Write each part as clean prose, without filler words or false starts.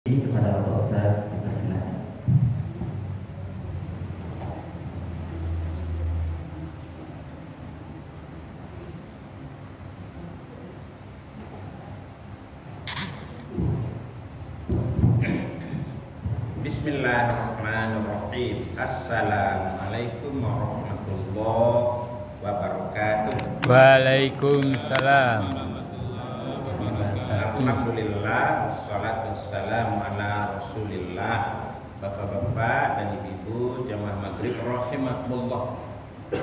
kepada Bapak Ustaz dipersilakan. Bismillahirrahmanirrahim. Assalamualaikum warahmatullahi wabarakatuh. Waalaikumsalam. Alhamdulillah, wassalatu wassalamu ala rasulillah. Bapak-bapak dan ibu-ibu jamaah maghrib rahimakumullah.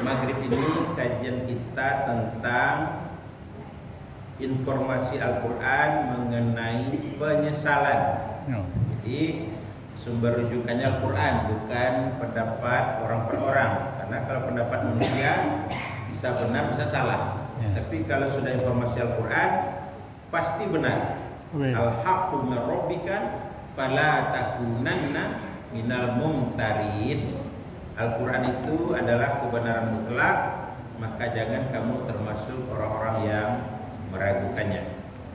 Maghrib ini kajian kita tentang informasi Al-Quran mengenai penyesalan. Jadi sumber rujukannya Al-Quran, bukan pendapat orang per orang. Karena kalau pendapat manusia bisa benar bisa salah. Tapi kalau sudah informasi Al-Quran pasti benar. Al-haqqu min rabbika fala takunanna minal mumtarin. Al-Quran itu adalah kebenaran mutlak, maka jangan kamu termasuk orang-orang yang meragukannya.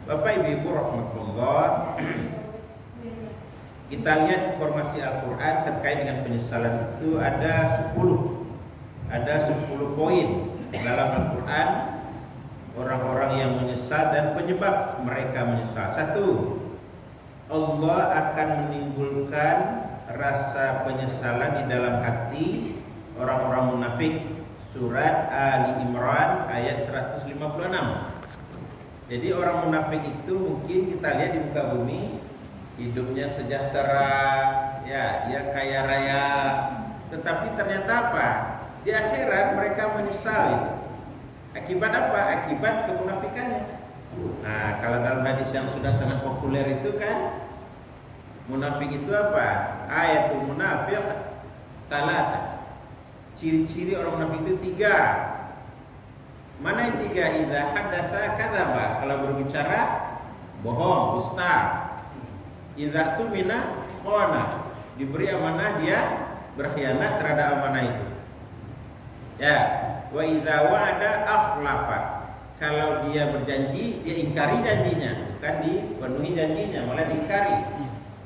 Bapak Ibu rahmatullah, kita lihat informasi Al-Quran terkait dengan penyesalan itu ada 10 poin dalam Al-Quran, orang-orang yang menyesal dan penyebab mereka menyesal. 1. Allah akan menimbulkan rasa penyesalan di dalam hati orang-orang munafik. Surat Ali Imran ayat 156. Jadi orang munafik itu mungkin kita lihat di muka bumi hidupnya sejahtera, ya, dia kaya raya, tetapi ternyata apa? Di akhirat mereka menyesal itu. Akibat apa? Akibat kemunafikannya. Nah, kalau dalam hadis yang sudah sangat populer itu kan, munafik itu apa? Ayatul munafiq salasa. Ciri-ciri orang munafik itu 3. Mana yang 3? Idza hadatsa kadzaba. Kalau berbicara bohong, dusta. Idza tumina khana. Diberi amanah dia berkhianat terhadap amanah itu. Ya, wa idza wa'ada akhlafa. Kalau dia berjanji, dia ingkari janjinya, bukan dipenuhi janjinya, malah diingkari.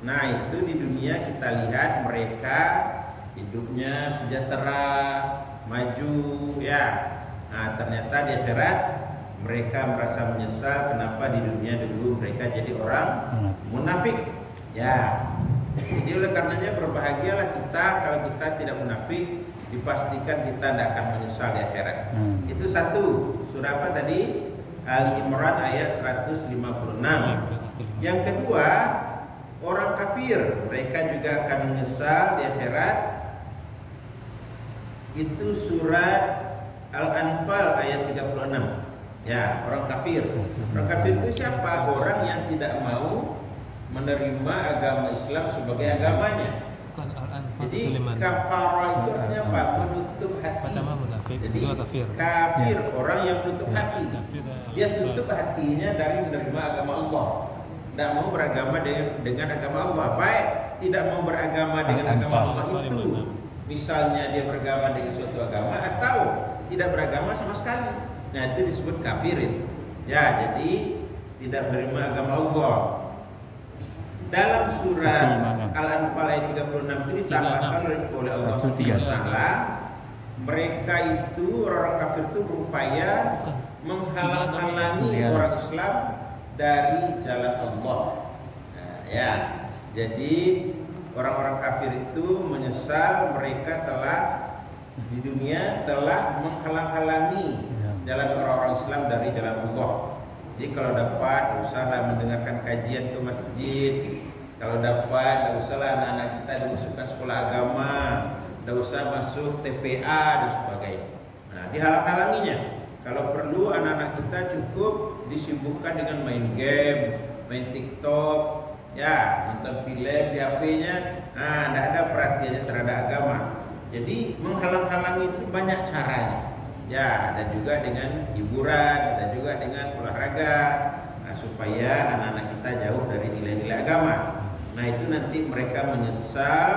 Nah, itu di dunia kita lihat mereka hidupnya sejahtera, maju, ya. Nah, ternyata di akhirat mereka merasa menyesal kenapa di dunia dulu mereka jadi orang munafik. Ya. Jadi oleh karenanya berbahagialah kita kalau kita tidak munafik, dipastikan kita tidak akan menyesal di akhirat. Itu 1. Surah apa tadi? Ali Imran ayat 156. Yang kedua, orang kafir, mereka juga akan menyesal di akhirat. Itu surat Al-Anfal ayat 36. Ya, orang kafir. Orang kafir itu siapa? Orang yang tidak mau menerima agama Islam sebagai agamanya. Jadi kafara itu artinya apa? Menutup hati. Jadi kafir, orang yang menutup hati. Dia tutup hatinya dari menerima agama Allah. Tidak mau beragama dengan agama Allah. Baik tidak mau beragama dengan agama Allah itu, misalnya dia beragama dengan suatu agama atau tidak beragama sama sekali. Nah, itu disebut kafir. Ya, jadi tidak menerima agama Allah. Dalam surat Al-Anfal ayat 36 itu ditambahkan oleh Allah Subhanahu wa taala, mereka itu orang kafir itu berupaya menghalang-halangi orang Islam dari jalan Allah. Nah, ya. Jadi orang-orang kafir itu menyesal mereka telah di dunia telah menghalang-halangi jalan orang-orang Islam dari jalan Allah. Jadi kalau dapat, usahlah mendengarkan kajian ke masjid. Kalau dapat, tidak usahlah anak-anak kita dimasukkan sekolah agama, tidak usah masuk TPA dan sebagainya. Nah, dihalang-halanginya. Kalau perlu anak-anak kita cukup disibukkan dengan main game, main TikTok, ya, nonton film di HP-nya. Nah, tidak ada perhatiannya terhadap agama. Jadi menghalang-halangi itu banyak caranya. Ya, ada juga dengan hiburan, ada juga dengan olahraga, nah, supaya anak-anak kita jauh dari nilai-nilai agama. Nah, itu nanti mereka menyesal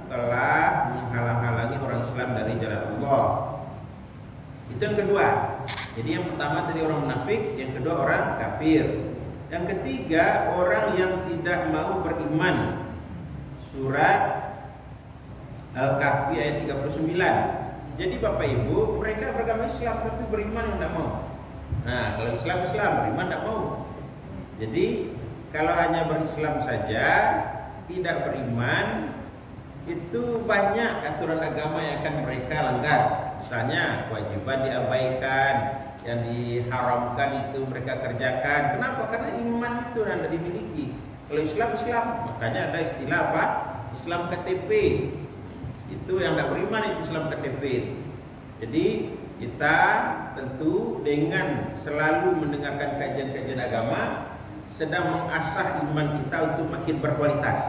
telah menghalang-halangi orang Islam dari jalan Allah. Itu yang kedua. Jadi yang pertama tadi orang munafik, yang kedua orang kafir. Yang ketiga, orang yang tidak mau beriman. Surat Al-Kahfi ayat 39. Jadi Bapak Ibu, mereka beragama Islam tapi beriman tidak mau. Nah, kalau Islam, beriman tidak mau. Jadi kalau hanya berislam saja, tidak beriman, itu banyak aturan agama yang akan mereka langgar. Misalnya kewajiban diabaikan, yang diharamkan itu mereka kerjakan. Kenapa? Karena iman itu tidak dimiliki. Kalau Islam, makanya ada istilah apa? Islam KTP. Itu yang tidak beriman itu Islam KTP. Jadi kita tentu dengan selalu mendengarkan kajian-kajian agama sedang mengasah iman kita untuk makin berkualitas.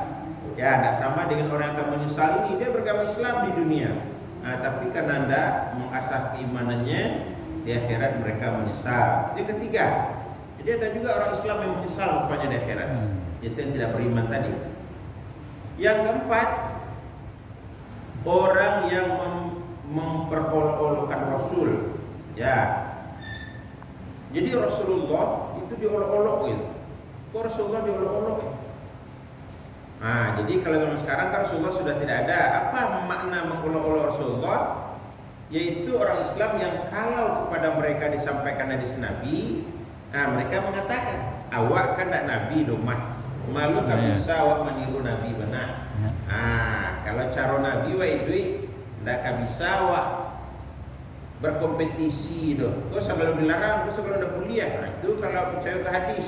Ya, tidak sama dengan orang yang akan menyesal ini, dia beragama Islam di dunia. Nah, tapi karena Anda mengasah keimanannya, di akhirat mereka menyesal. Itu yang ketiga. Jadi ada juga orang Islam yang menyesal rupanya di akhirat. Itu yang tidak beriman tadi. Yang keempat, orang yang memperolok-olokkan Rasul. Ya. Jadi Rasulullah itu diolok-olok gitu. Kok Rasulullah diolok-olok gitu? Nah, jadi kalau zaman sekarang kan Rasulullah sudah tidak ada. Apa makna mengolok-olok Rasulullah? Yaitu orang Islam yang kalau kepada mereka disampaikan hadis Nabi, nah mereka mengatakan, awak kan tidak Nabi domah, malu tak bisa awak meniru Nabi benar. Nah, kalau cara Nabi wa itu tidak bisa awak berkompetisi doh. Kau sebelum dilarang, kau sebelum dah kuliah. Nah, itu kalau percaya ke hadis.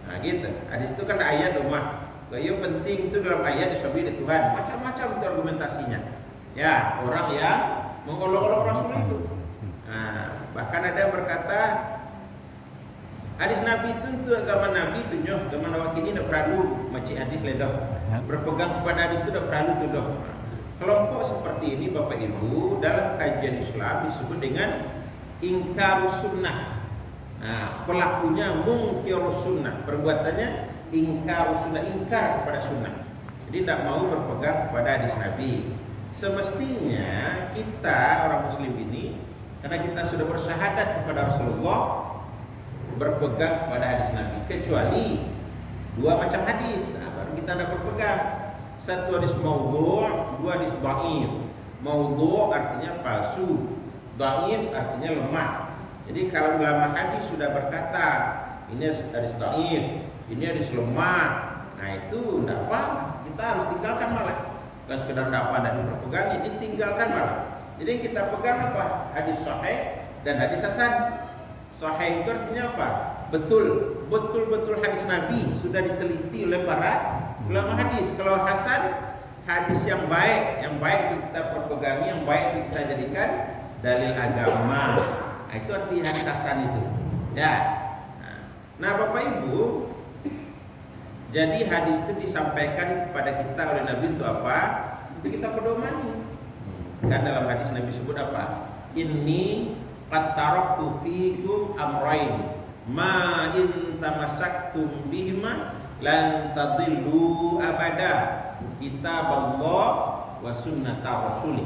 Nah, gitu. Hadis itu kan ayat domah. Yang penting itu dalam ayat disebut Tuhan. Macam-macam itu argumentasinya. Ya, orang yang mengolok-olok Rasul itu. Nah, bahkan ada yang berkata hadis Nabi itu zaman Nabi itu nyoh, zaman awak ini tidak perlu macam hadis ledoh. Berpegang kepada hadis itu tidak perlu tuh doh. Kelompok seperti ini Bapak Ibu dalam kajian Islam disebut dengan ingkar sunnah. Nah, pelakunya mungkir sunnah, perbuatannya ingkar sunnah, ingkar kepada sunnah. Jadi tidak mau berpegang kepada hadis Nabi. Semestinya kita orang Muslim ini, karena kita sudah bersyahadat kepada Rasulullah, berpegang kepada hadis Nabi. Kecuali dua macam hadis, baru kita tidak berpegang. Satu hadis maudhu', dua hadis dhaif. Maudhu' artinya palsu, dhaif artinya lemah. Jadi kalau ulama hadis sudah berkata ini hadis dhaif, ini hadis lemah, nah itu tidak apa, kita harus tinggalkan malah. Bukan sekedar tidak apa dan berpegang, ini tinggalkan malah. Jadi yang kita pegang apa? Hadis sahih dan hadis hasan. Sahih itu artinya apa? Betul hadis Nabi sudah diteliti oleh para ulama hadis. Kalau hasan, hadis yang baik itu kita perpegangi, yang baik itu kita jadikan dalil agama. Nah, itu arti hadis hasan itu. Ya. Nah, Bapak Ibu, jadi hadis itu disampaikan kepada kita oleh Nabi untuk apa? Untuk kita pedomani. Kan dalam hadis Nabi sebut apa? Inni qad taraktu fiikum amrayn ma in tamassaktum bihima lan tadillu abada, kitab Allah wa sunnata rasulih.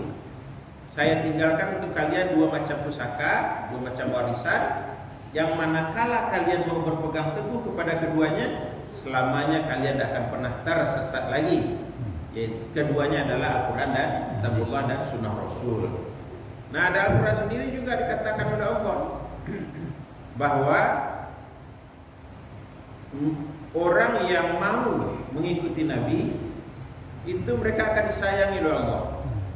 Saya tinggalkan untuk kalian dua macam pusaka, dua macam warisan, yang manakala kalian mau berpegang teguh kepada keduanya, selamanya kalian tidak akan pernah tersesat lagi. Yaitu keduanya adalah Al-Quran dan Kitabullah dan Sunnah Rasul. Nah, dalam Al-Quran sendiri juga dikatakan oleh Allah bahwa orang yang mau mengikuti Nabi itu mereka akan disayangi oleh Allah,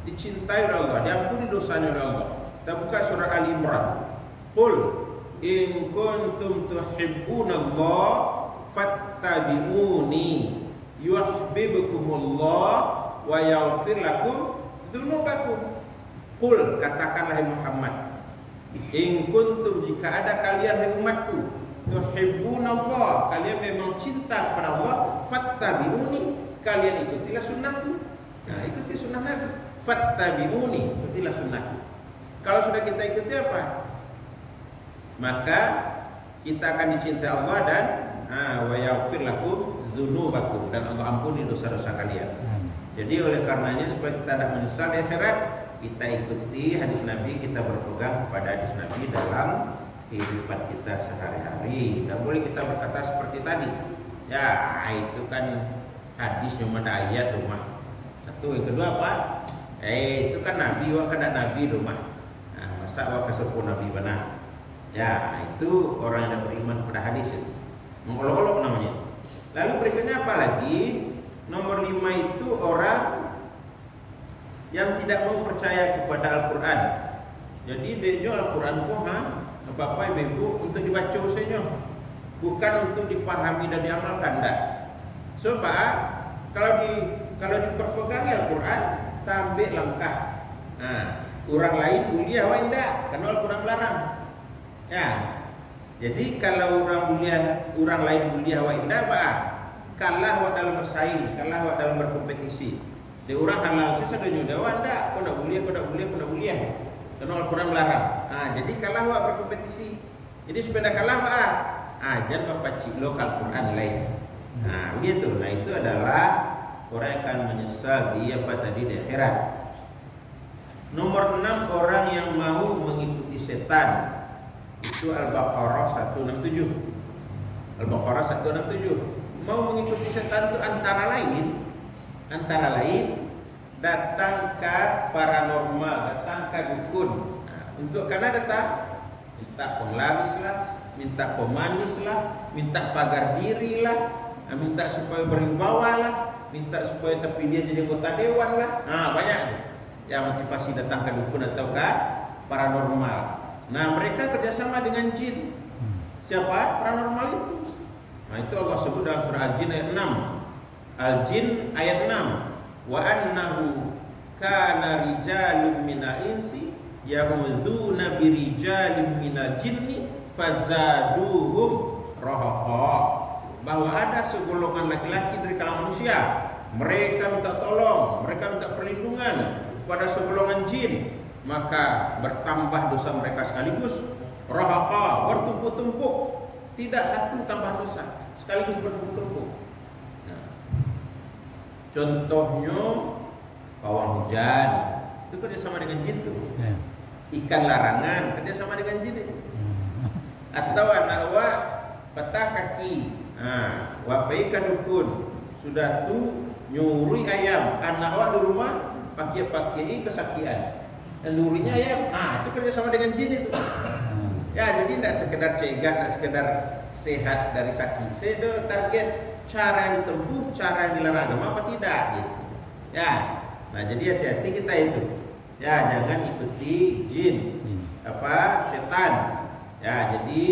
dicintai oleh Allah, diampuni dosanya oleh Allah. Kita buka surah Ali Imran. Qul in kuntum tuhibbunallah fattabi'uni yuhibbukumullah wa yaghfir lakum dzunubakum. Qul, katakanlah Muhammad, in kuntum, jika ada kalian hai umatku, tuhibbunallah, kalian memang cinta kepada Allah, fattabi'uni, kalian ikutilah sunnahku. Nah, ikuti sunnah Nabi. Fattabi'uni, ikutilah sunnahku. Kalau sudah kita ikuti apa? Maka kita akan dicintai Allah dan wa yaghfir lakum dzunubakum, dan Allah ampuni dosa-dosa kalian. Jadi oleh karenanya supaya kita tidak menyesal di akhirat, kita ikuti hadis Nabi, kita berpegang kepada hadis Nabi dalam kehidupan kita sehari-hari. Dan boleh kita berkata seperti tadi. Ya, itu kan hadis cuma ada ayat rumah. Satu, yang kedua apa? Itu kan nabi, wak kan nabi rumah. Nah, masa wak kesepuh nabi benar. Ya, itu orang yang beriman pada hadis itu. Mengolok-olok namanya. Lalu berikutnya apa lagi? Nomor 5 itu orang yang tidak mau percaya kepada Al-Quran. Jadi dia Al-Quran Bapak Ibu untuk dibaca saja, bukan untuk dipahami dan diamalkan. Tak. Sebab kalau diperpegang Al-Quran, tambah langkah. Nah, orang lain mulia wa indah, karena Al-Quran melarang. Ya. Jadi kalau orang lain mulia wa indah, Pak, kalah wa dalam bersaing, kalah wa dalam berkompetisi. Dia orang halal sisa dan juga ndak, kau nak mulia. Karena Al-Quran melarang. Jadi kalah wa berkompetisi. Jadi supaya kalah Pak, jangan Bapak cik lokal Quran lain. Begitu. Nah, itu adalah orang yang akan menyesal di di akhirat. Nomor 6 orang yang mau mengikuti setan. Itu Al-Baqarah 167. Al-Baqarah 167. Mau mengikuti setan itu antara lain datang ke paranormal, datang ke dukun. Untuk karena datang minta penglaris lah, minta pemanis lah, minta pagar diri lah, minta supaya berimbawa lah, minta supaya tapi dia jadi anggota dewan lah. Banyak yang motivasi datang ke dukun atau ke paranormal. Nah, mereka kerjasama dengan jin. Siapa? Paranormal itu. Nah, itu Allah sebut dalam surah Al-Jin ayat 6. Al-Jin ayat 6. Wa annahu kana rijalun minal insi yahudzuuna birijalin minal jinni fazaduhum rahaqa. Bahwa ada segolongan laki-laki dari kalangan manusia, mereka minta tolong, mereka minta perlindungan kepada segolongan jin, maka bertambah dosa mereka sekaligus. Rahaqa, bertumpuk-tumpuk, tidak satu tambah dosa, sekaligus bertumpuk-tumpuk. Contohnya pawang hujan itu kerjasama dengan jin tuh. Ikan larangan kerjasama dengan jin itu. Atau anak wa patah kaki, wapaikan dukun sudah tu nyuri ayam, anak wa di rumah pakai kesakian dan nyurinya ayam. Itu kerjasama dengan jin itu. Ya, jadi tidak sekedar cegah, tidak sekedar sehat dari sakit. Saya target cara yang ditempuh, cara yang dilarang agama apa tidak gitu. Ya. Nah, jadi hati-hati kita itu. Ya, jangan ikuti jin, setan. Ya, jadi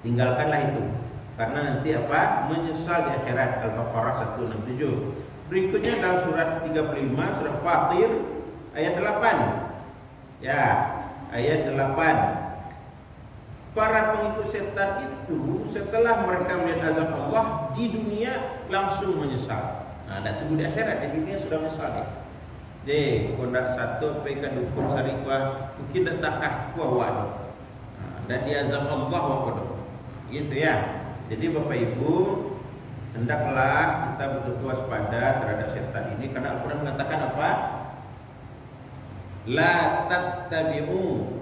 tinggalkanlah itu. Karena nanti menyesal di akhirat. Al-Baqarah 167. Berikutnya dalam surat 35, surat Fatir ayat 8. Ya, ayat 8. Para pengikut setan itu setelah mereka melihat azab Allah di dunia langsung menyesal. Dah tunggu di akhirat, di dunia sudah menyesal. Kondak satu pekan dukun sarikwa mungkin dah takah kuah. Dan di azab Allah wakodo. Gitu ya. Jadi Bapak Ibu, hendaklah kita betul-betul waspada terhadap setan ini karena Al-Quran mengatakan apa? La tattabi'u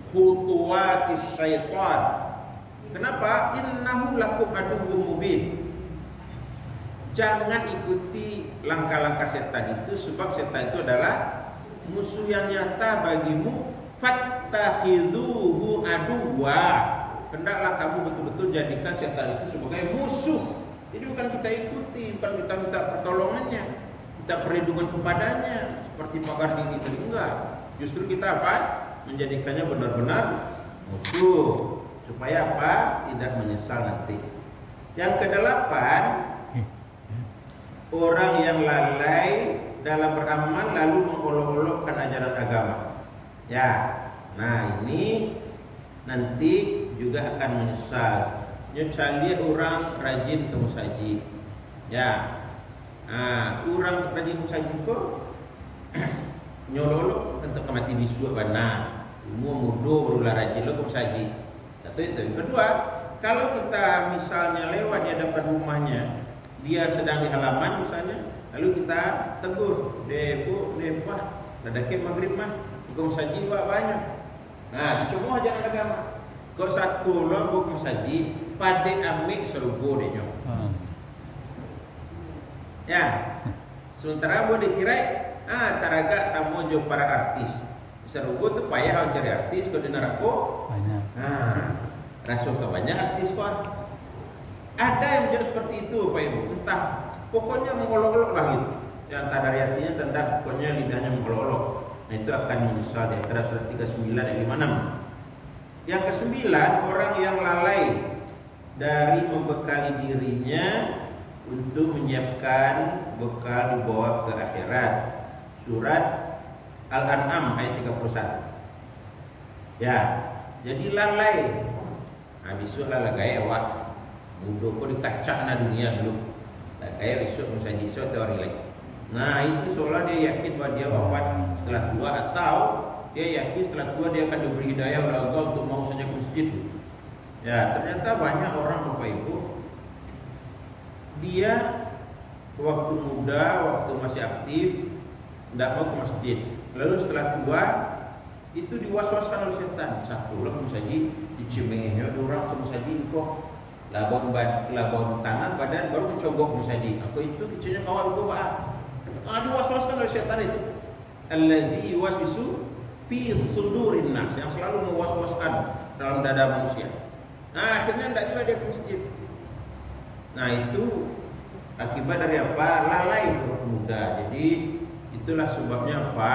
khutuwatis syaitan. Kenapa? Innahu lakum aduwwum mubin. Jangan ikuti langkah-langkah setan itu sebab setan itu adalah musuh yang nyata bagimu. Fattakhidhuhu aduwwa. Hendaklah kamu betul-betul jadikan setan itu sebagai musuh. Jadi bukan kita ikuti, bukan kita minta pertolongannya, minta perlindungan kepadanya seperti pagar diri tadi, enggak. Justru kita menjadikannya benar-benar musuh supaya tidak menyesal nanti. Yang kedelapan, orang yang lalai dalam beramal lalu mengolok-olokkan ajaran agama. Ya, nah ini nanti juga akan menyesal. Nyesal orang rajin ke musajid. Ya, orang rajin musajid itu nyolok untuk mati bisu benar. Mudo berulah rajin lo ke musajid. Satu itu. Yang kedua, kalau kita misalnya lewat di hadapan rumahnya, dia sedang di halaman misalnya, lalu kita tegur, "Pak, dah ke maghrib mah, ke musajid banyak." Nah, dicoba ajaran agama. Kok satu lombok masjid pada ambil serugo deh nyok. Ya, sementara boleh dikira taraga sama jo para artis. Serugo tu payah cari artis kau di neraka. Banyak. Rasul ke banyak artis kau. Ada yang jadi seperti itu Pak Ibu. Entah, pokoknya mengolok-olok lah gitu. Yang tak dari hatinya tanda pokoknya lidahnya mengolok-olok. Nah itu akan menyesal di akhirat surat 39 ayat 56. Yang kesembilan, orang yang lalai dari membekali dirinya untuk menyiapkan bekal dibawa ke akhirat. Surat Al-An'am ayat 31. Ya, jadi lalai. Besok lalai awak. Mudah kau dikacak na dunia dulu. Kayak besok musajid esok teori lagi. Nah itu seolah dia yakin bahwa dia wafat setelah tua, atau dia yakin setelah tua dia akan diberi hidayah oleh Allah untuk mau saja ke masjid. Ya ternyata banyak orang Bapak Ibu, dia waktu muda, waktu masih aktif tidak mau ke masjid. Lalu setelah tua itu diwaswaskan oleh setan. Satu lah musajid dicemehnya orang ke masjid kok. Labon tangan badan baru mencogok musadi. Aku itu kecilnya kawan gua diwaswaskan oleh setan itu. Alladzi yuwaswisu fi sudurin nas, yang selalu mewaswaskan dalam dada manusia. Nah, akhirnya tidak juga dia ke masjid. Nah, itu akibat dari apa? Lalai muda. Jadi itulah sebabnya apa?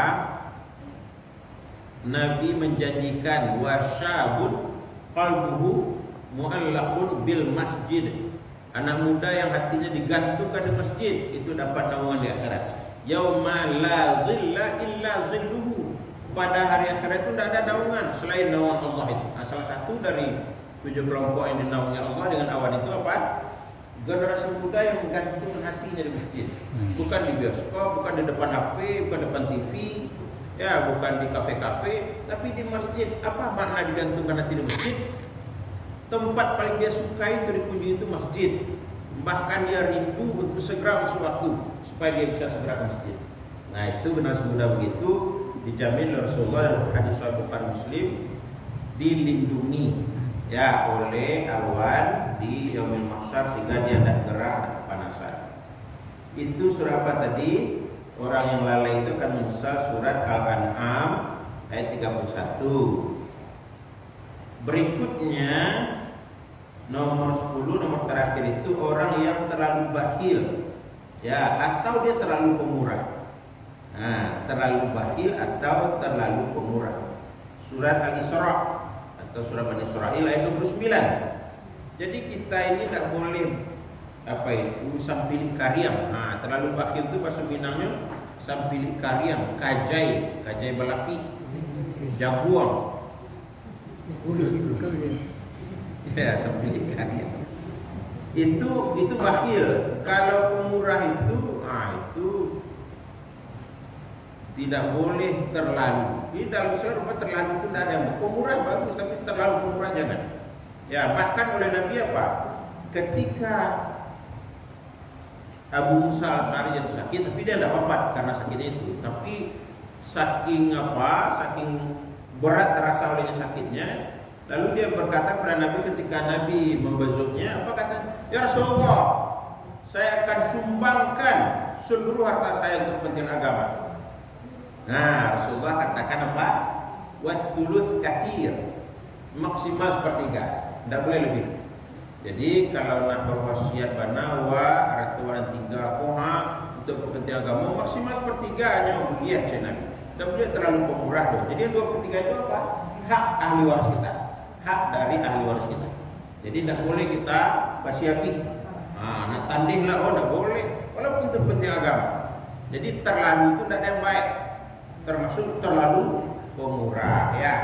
Nabi menjanjikan wasyabun qalbuhu mu'allaqun bil masjid. Anak muda yang hatinya digantungkan di masjid itu dapat naungan di akhirat. Yauma la zilla illa zilluhu. Pada hari akhirat itu tidak ada naungan selain naungan Allah itu. Nah, salah satu dari 7 kelompok yang dinaungi Allah dengan awan itu apa? Generasi muda yang menggantungkan hatinya di masjid. Bukan di bioskop, bukan di depan HP, bukan di depan TV, ya, bukan di kafe-kafe, tapi di masjid. Apa makna digantungkan hati di masjid? Tempat paling dia suka itu dikunjungi itu masjid. Bahkan dia rindu untuk segera masuk waktu supaya dia bisa segera ke masjid. Nah itu generasi muda begitu dijamin oleh Rasulullah dalam hadis Sahih Bukhari Muslim, dilindungi ya oleh awan di yaumil mahsyar sehingga dia tidak gerah, tidak kepanasan. Itu surah apa tadi? Orang yang lalai itu akan menyesal, surat Al-An'am ayat 31. Berikutnya nomor 10, nomor terakhir itu orang yang terlalu bakhil, ya, atau dia terlalu pemurah. Nah, terlalu bakhil atau terlalu pemurah. Surat Al-Isra atau surat Bani Israil ayat 29. Jadi kita ini tidak boleh apa itu sampilik karyam. Nah, terlalu bakhil itu bahasa Minangnya sampilik karyam, kajai balapi, jabuang. Ya, sampai karya. Itu bakhil. Kalau pemurah itu, itu tidak boleh terlalu. Di dalam Islam terlalu itu tidak ada. Pemurah bagus, tapi terlalu pemurah jangan. Ya, bahkan oleh Nabi apa? Ketika Abu Musa Al-Asy'ari jatuh sakit, tapi dia tidak wafat karena sakitnya itu. Tapi saking berat terasa olehnya sakitnya, lalu dia berkata kepada Nabi ketika Nabi membesuknya, apa kata? Ya Rasulullah, saya akan sumbangkan seluruh harta saya untuk kepentingan agama. Nah, Rasulullah katakan apa? Wathuluth kathir, maksimal sepertiga, tidak boleh lebih. Jadi kalau nak berwasiat banawa atau orang tinggal koha untuk kepentingan agama, maksimal sepertiga hanya boleh ya Nabi. Tidak boleh terlalu pemurah dong. Jadi 2/3 itu apa? Hak ahli waris kita, hak dari ahli waris kita. Jadi tidak boleh kita wasiati. Nak tanding lah, tidak boleh. Walaupun untuk kepentingan agama. Jadi terlalu itu tidak ada yang baik. Termasuk terlalu pemurah ya.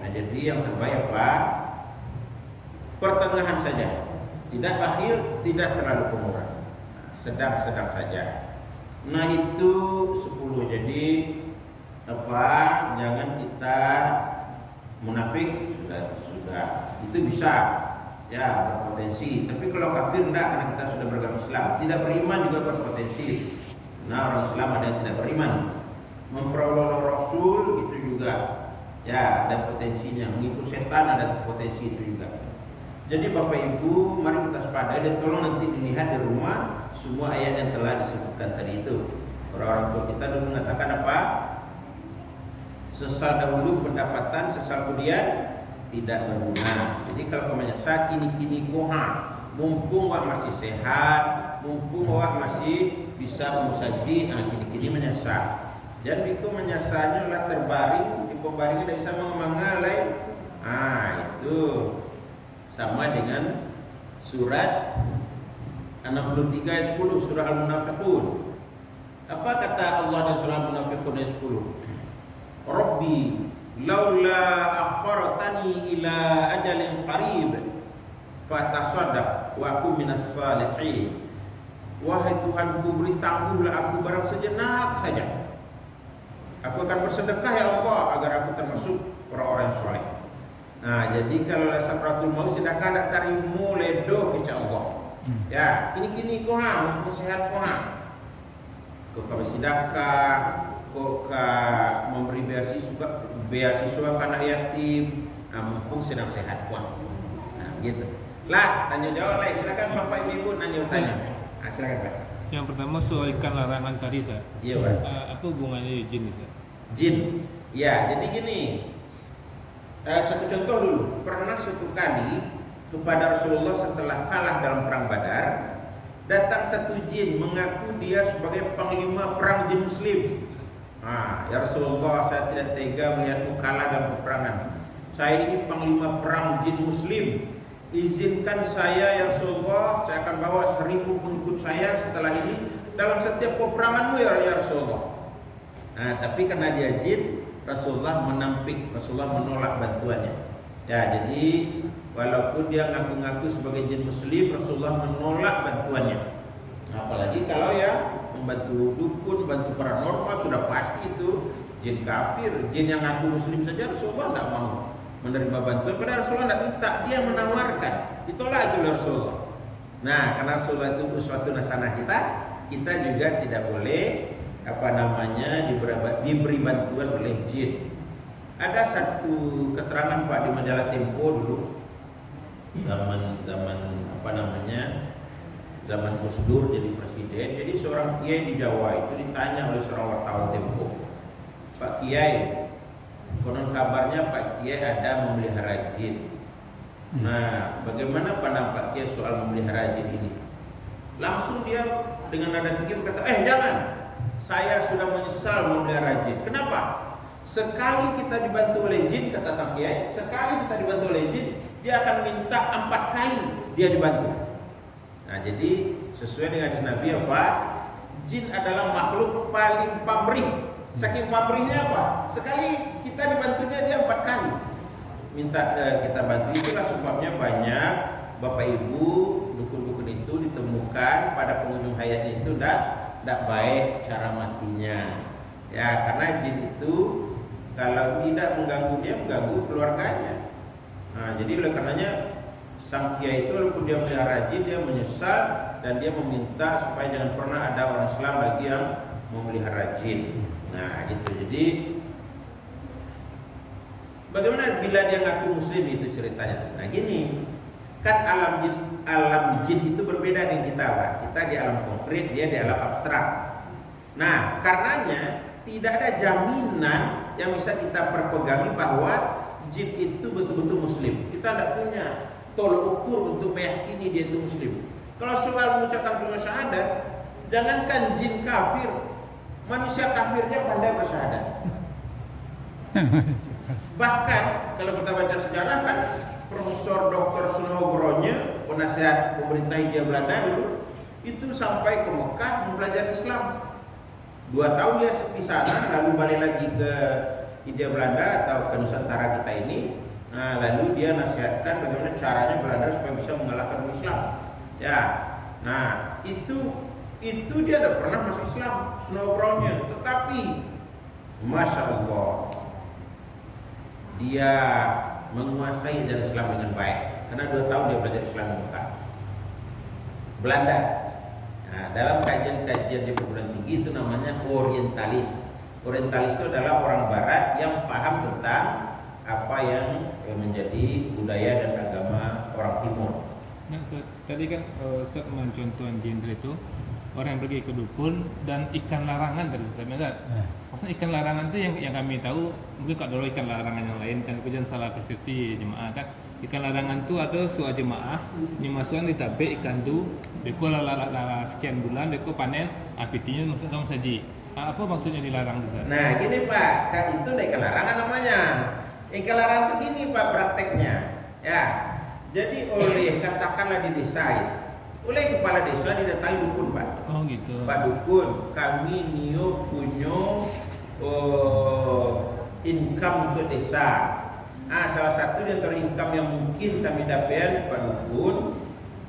Nah jadi yang terbaik apa? Pertengahan saja. Tidak bakhil, tidak terlalu pemurah. Sedang-sedang saja. Nah itu 10. Jadi jangan kita munafik, sudah itu bisa ya berpotensi. Tapi kalau kafir enggak, karena kita sudah beragama Islam. Tidak beriman juga berpotensi. Nah orang Islam ada yang tidak beriman. Memperoleh Rasul itu juga Ya, ada potensinya. Mengikut setan ada potensi itu juga. Jadi Bapak Ibu, mari kita waspadai dan tolong nanti dilihat di rumah semua ayat yang telah disebutkan tadi itu. Orang-orang tua kita dulu mengatakan apa? Sesal dahulu pendapatan, sesal kemudian tidak berguna. Jadi kalau menyesal kini-kini koha, mumpung wak masih sehat, mumpung wak masih bisa memusaji, kini-kini menyesal. Dan itu menyesalnya lah terbaring, di pembaringnya tidak bisa mengalai. Itu sama dengan surat 63 ayat 10 surah Al-Munafiqun. Apa kata Allah dan surah Al-Munafiqun ayat 10? Rabbi laula akhartani ila ajalin qarib fatasaddaq wa aku minas salihin. Wahai Tuhanku, beri tangguhlah aku barang sejenak saja. Aku akan bersedekah ya Allah agar aku termasuk orang-orang yang saleh. Nah, jadi kalau sakratul maut sedekah dak tarimu ledo insya Allah. Ya, kini-kini koha, sehat koha. Kau sedekah, kau memberi beasiswa anak yatim, mumpung sedang sehat koha. Nah, gitu. Lah, tanya jawab lah. Silakan Bapak Ibu nanya tanya. Silakan Pak. Yang pertama soal ikan larangan tadi, Sa. Iya, Pak. Apa hubungannya jin itu? Jin. Ya, jadi gini. Satu contoh dulu. Pernah suatu kali kepada Rasulullah setelah kalah dalam perang Badar, datang satu jin mengaku dia sebagai panglima perang jin Muslim. Ya Rasulullah, saya tidak tega melihatmu kalah dalam peperangan. Saya ini panglima perang jin Muslim. Izinkan saya ya Rasulullah, saya akan bawa 1000 pengikut saya setelah ini dalam setiap peperanganmu ya Rasulullah. Tapi karena dia jin, Rasulullah menampik, Rasulullah menolak bantuannya. Ya, jadi walaupun dia ngaku-ngaku sebagai jin Muslim, Rasulullah menolak bantuannya. Apalagi kalau ya membantu dukun, bantu paranormal, sudah pasti itu jin kafir. Jin yang ngaku Muslim saja Rasulullah tidak mau menerima bantuan. Padahal Rasulullah tidak minta, dia menawarkan. Ditolak itu oleh Rasulullah. Nah, karena Rasulullah itu suatu nasanah kita juga tidak boleh diberi bantuan oleh jin. Ada satu keterangan Pak di majalah Tempo dulu, zaman Gus Dur jadi presiden. Jadi seorang kiai di Jawa itu ditanya oleh seorang wartawan Tempo, Pak Kiai, konon kabarnya Pak Kiai ada memelihara jin. Nah, bagaimana pandang Pak Kiai soal memelihara jin ini? Langsung dia dengan nada tinggi berkata, jangan, saya sudah menyesal memelihara jin. Kenapa? Sekali kita dibantu oleh jin, kata sang kiai, sekali kita dibantu oleh jin, dia akan minta 4 kali dia dibantu. Nah, jadi sesuai dengan hadis Nabi apa? Jin adalah makhluk paling pamrih. Saking pamrihnya apa? Sekali kita dibantunya dia 4 kali minta kita bantu. Itulah sebabnya banyak Bapak Ibu dukun-dukun itu ditemukan pada pengunjung hayatnya itu tidak baik cara matinya. Ya, karena jin itu kalau tidak mengganggu dia, mengganggu keluarganya. Nah, jadi oleh karenanya sang kiai itu walaupun dia melihara jin, dia menyesal dan dia meminta supaya jangan pernah ada orang Islam lagi yang memelihara jin. Nah, gitu. Jadi bagaimana bila dia ngaku Muslim itu ceritanya? Nah, gini, kan alam jin itu berbeda dengan kita, Pak. Kita di alam konkret, dia di alam abstrak. Nah, karenanya tidak ada jaminan yang bisa kita perpegangi bahwa jin itu betul-betul Muslim. Kita tidak punya tolok ukur untuk meyakini dia itu Muslim. Kalau soal mengucapkan kalimat syahadat, jangankan jin kafir, manusia kafirnya pandai bersyahadat. Bahkan kalau kita baca sejarah kan, Profesor Dr. Sunogronya, penasihat pemerintah Hindia Belanda dulu, itu sampai ke Mekah mempelajari Islam. 2 tahun dia di sana, lalu balik lagi ke Hindia Belanda atau ke Nusantara kita ini. Nah, lalu dia nasihatkan bagaimana caranya Belanda supaya bisa mengalahkan Islam. Ya, nah itu dia tidak pernah masuk Islam, Snowbrownnya. Tetapi, masya Allah, dia menguasai dari Islam dengan baik. Karena 2 tahun dia belajar Islam di Mekah, Belanda. Nah, dalam kajian-kajian di perguruan tinggi itu namanya orientalis. Orientalis itu adalah orang Barat yang paham tentang yang menjadi budaya dan agama orang timur. Nah, tadi kan Ustaz mencontohkan genre itu orang yang pergi ke dukun dan ikan larangan tadi Ustaz. Maksudnya ikan larangan itu yang kami tahu mungkin kalau dulu ikan larangan yang lain kan kemudian salah persepsi jemaah kan. Ikan larangan itu ada suatu jemaah dimasukkan di tabe ikan tu deko lala sekian bulan deko panen apitinya masuk dalam saji. Apa maksudnya dilarang Ustaz? Nah, gini Pak, itu ikan larangan namanya. Ikan larangan itu gini Pak prakteknya. Ya. Jadi oleh katakanlah di desa itu, oleh kepala desa didatangi dukun Pak. Oh gitu. Pak dukun, kami niup punya income untuk desa. Salah satu di antara income yang mungkin kami dapat Pak dukun,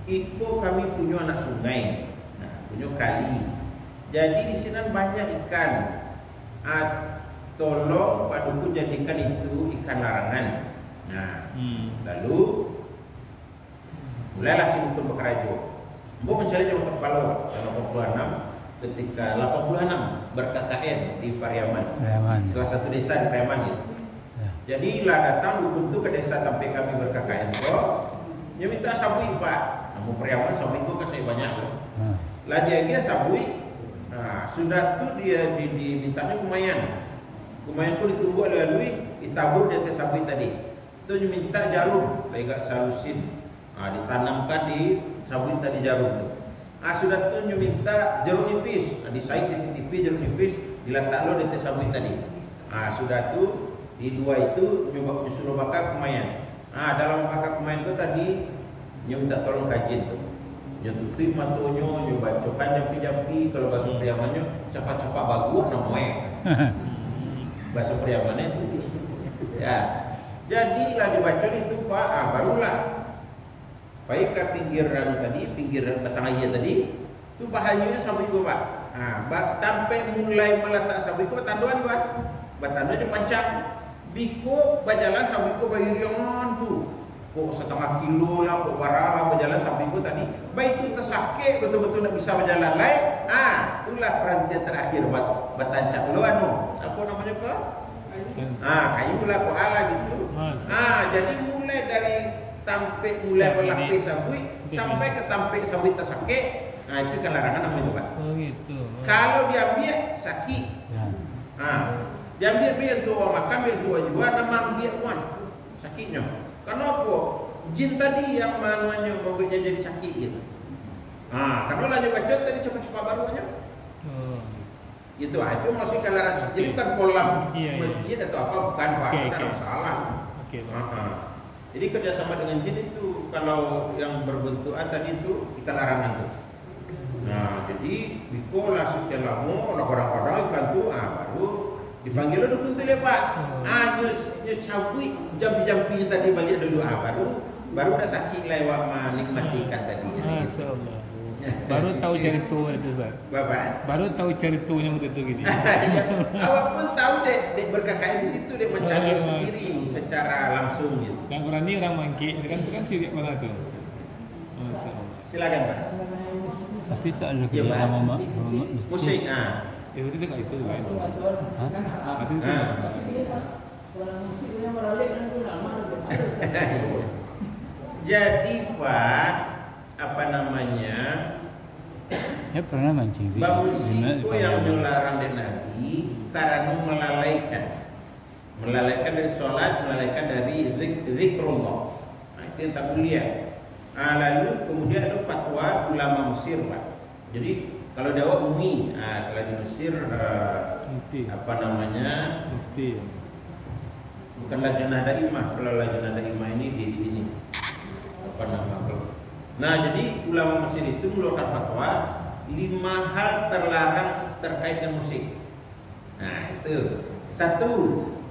itu kami punya anak sungai, punya kali. Jadi di sini banyak ikan. Tolong Pak dukun jadikan itu ikan larangan. Nah, lalu mulailah si dukun bekerja. Mbok mencari jam kepala tahun 86 ketika 86 ber-KKN di Pariaman. Salah satu desa di Pariaman gitu. Jadi lah datang dukun tu ke desa sampai kami ber-KKN kok. Dia minta sabui Pak. Namun Pariaman sabui kok kasih banyak loh. Lah dia sabui. Sudah tu dia dimintanya kumayan. Kumayan tu ditunggu oleh lui ditabur di atas sabui tadi. Tu dia minta jarum, lega salusin. Ditanamkan di sabun tadi jarum tu. Sudah tu minta jeruk nipis, disaik tipi-tipi jeruk nipis diletak lo di atas sabun tadi. Sudah tu di dua itu suruh bakar kumayan. Dalam bakar kumayan tu tadi dia minta tolong kajian tu. Dia tutup matanya, dia bacakan jampi-jampi kalau bahasa Priamannya cepat-cepat bagus namanya. Bahasa Priamannya itu. Ya. Jadilah dibaca itu Pak, barulah baik ke pinggiran tadi, pinggir batang air tadi, tu bahayanya sampai itu Pak. Sampai mulai meletak sampai itu batanduan Pak. Batanduan dia pancang. Biko berjalan sampai itu bayi riangan tu. Kok setengah kilo lah, kok barang berjalan sampai itu tadi. Baik itu tersakit betul-betul tak bisa berjalan lain. Itulah perhentian terakhir buat batancak lo apa namanya Pak? Kayu lah kok ala gitu. Jadi mulai dari tampik mulai melapis sabui sampai ke tampik sabui tersakit, itu kan larangan nama itu Pak. Oh gitu. Kalau diambil sakit, diambil biar tua makan biar tua jual, nama ambil tuan sakitnya. Kenapa? Jin tadi yang manuannya membuatnya jadi sakit gitu. Kalau lanjut baca tadi cepat-cepat barunya. Itu aja masih kan larangan. Jadi bukan kolam masjid atau apa bukan Pak, tidak ada masalah. Jadi kerjasama dengan jin itu kalau yang berbentuk tadi itu ikan larangan tuh. Jadi biko lah sekian lama orang-orang ikan tuh baru dipanggil dukun tu Pak. Dia cabui jampi-jampi tadi balik dulu baru dah sakit lewat menikmati ikan tadi. Masyaallah. Baru tahu cerita itu Ustaz. Bapak. Baru tahu ceritanya begitu gini. Awak pun tahu dek berkakak di situ dek mencari sendiri secara langsung gitu. Yang berani orang mangki, itu kan sirik banget tuh. Silakan Pak. Tapi tak ada kerjasama musik. Itu dekat itu kan. Itu. Jadi Pak, apa namanya? Pernah mancing. Bamusiko yang dilarang dan Nabi karena melalaikan dari sholat, melalaikan dari zikrullah. Itu yang tak boleh. Lalu kemudian ada fatwa ulama Mesir Pak. Jadi kalau Jawa Umi, kalau di Mesir apa namanya? Mufti. Bukan lajnah daimah. Kalau lajnah daimah ini di ini apa namanya? Jadi ulama Mesir itu mengeluarkan fatwa 5 hal terlarang terkait dengan musik. Itu 1,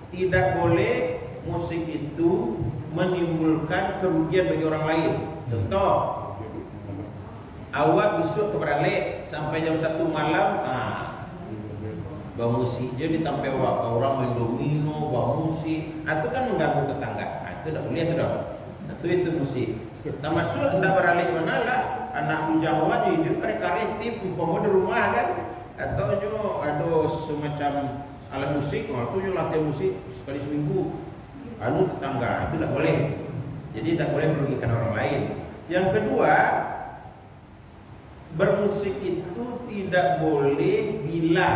tidak boleh musik itu menimbulkan kerugian bagi orang lain. Contoh, awak besok keberalek sampai jam 1 malam, bawa musik jadi sampai orang main domino, bawa musik, itu kan mengganggu tetangga. Itu tidak boleh itu musik. Termasuk hendak beralih mana lah anak bujawan itu karek-karek umpama di rumah kan, atau juga ada semacam alat musik, itu juga latihan musik sekali seminggu. anu tetangga, itu tidak boleh. Jadi tidak boleh merugikan orang lain. Yang kedua, bermusik itu tidak boleh bila